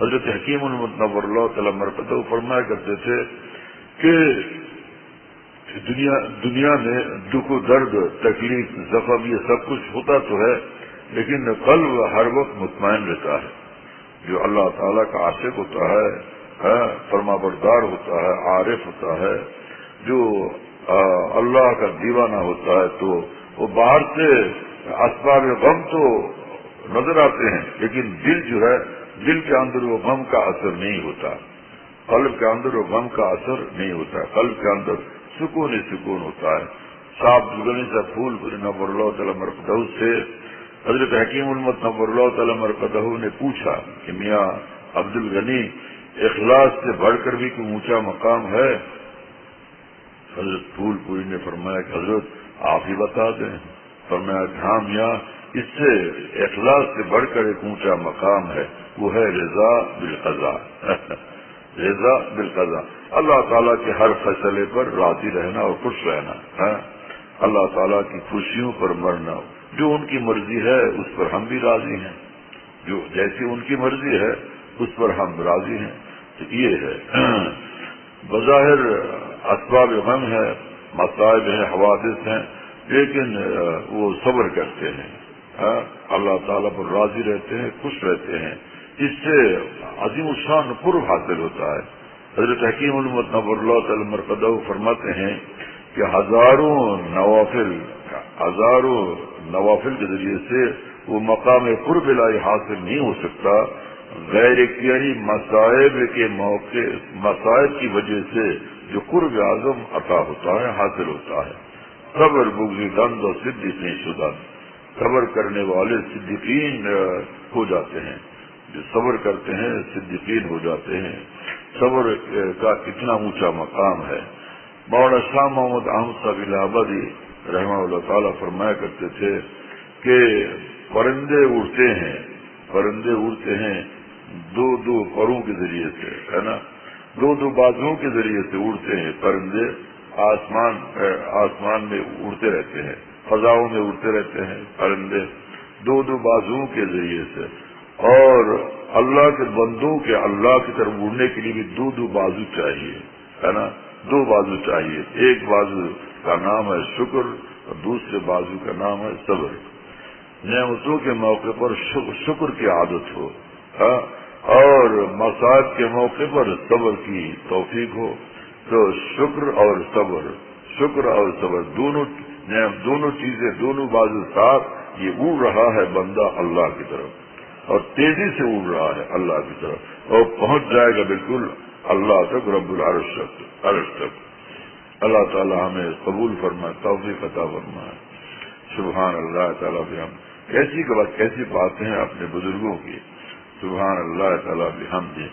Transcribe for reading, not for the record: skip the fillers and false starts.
حضرت حکیم المنور اللہ تعالی مرکزہ فرمایا کرتے تھے کہ دنیا میں دکھ و درد، تکلیف، زخم یہ سب کچھ ہوتا تو ہے، لیکن قلب ہر وقت مطمئن رہتا ہے۔ جو اللہ تعالیٰ کا عاشق ہوتا ہے، فرما بردار ہوتا ہے، عارف ہوتا ہے، جو اللہ کا دیوانہ ہوتا ہے، تو وہ باہر سے اسباب غم تو نظر آتے ہیں، لیکن دل جو ہے، دل کے اندر وہ غم کا اثر نہیں ہوتا، قلب کے اندر وہ غم کا اثر نہیں ہوتا، قلب کے اندر سکون ہی سکون ہوتا ہے۔ صاحب دلگنی سے پھول نور اللہ تعالی مرکزہ سے حضرت حکیم المت نور اللہ تعالی مرکزہ نے پوچھا کہ میاں عبد الغنی، اخلاص سے بڑھ کر بھی کوئی اونچا مقام ہے؟ حضرت پھول پوری نے فرمایا کہ حضرت آپ ہی بتا دیں۔ فرمایا ہاں میاں، اس سے اخلاص سے بڑھ کر ایک اونچا مقام ہے، وہ ہے رضا بالقضاء۔ رضا بالقضاء، اللہ تعالیٰ کے ہر فیصلے پر راضی رہنا اور خوش رہنا، اللہ تعالیٰ کی خوشیوں پر مرنا، جو ان کی مرضی ہے اس پر ہم بھی راضی ہیں، جو جیسی ان کی مرضی ہے اس پر ہم راضی ہیں۔ تو یہ ہے بظاہر اسباب غم ہے، مصائب ہیں، حوادث ہیں، لیکن وہ صبر کرتے ہیں، اللہ تعالیٰ پر راضی رہتے ہیں، خوش رہتے ہیں، اس سے عظیم الشان قرب حاصل ہوتا ہے۔ حضرت حکیم المت نور اللہ تعالی مرکزہ فرماتے ہیں کہ ہزاروں نوافل کے ذریعے سے وہ مقام قرب الہی حاصل نہیں ہو سکتا، غیر اختیاری مصائب کی وجہ سے جو قرب اعظم عطا ہوتا ہے، حاصل ہوتا ہے۔ صبر بگزیدند اور صدیقین شدند، صبر کرنے والے صدیقین ہو جاتے ہیں، جو صبر کرتے ہیں صدیقین ہو جاتے ہیں۔ صبر کا کتنا اونچا مقام ہے۔ مولانا شاہ محمد احمد صاحب الہ آبادی رحمہ اللہ تعالیٰ فرمایا کرتے تھے کہ پرندے اڑتے ہیں دو پروں کے ذریعے سے، ہے نا، دو بازوؤں کے ذریعے سے اڑتے ہیں پرندے، آسمان میں اڑتے رہتے ہیں، فضاؤں میں اڑتے رہتے ہیں پرندے دو بازوؤں کے ذریعے سے، اور اللہ کے بندوں کے اللہ کی طرف اڑنے کے لیے بھی دو بازو چاہیے، ہے نا، دو بازو چاہیے، ایک بازو کا نام ہے شکر اور دوسرے بازو کا نام ہے صبر۔ نعمتوں کے موقع پر شکر کی عادت ہو، اور مصائب کے موقع پر صبر کی توفیق ہو، تو شکر اور صبر دونوں چیزیں، دونوں بازو ساتھ یہ اڑ رہا ہے بندہ اللہ کی طرف، اور تیزی سے اڑ رہا ہے اللہ کی طرف، اور پہنچ جائے گا بالکل اللہ تک، رب العرش تک۔ اللہ تعالی ہمیں قبول فرمائے، توفیق عطا فرمائے۔ سبحان اللہ تعالیٰ بحمدہ، کیسی باتیں ہیں اپنے بزرگوں کی، سبحان اللہ تعالیٰ بحمدہ۔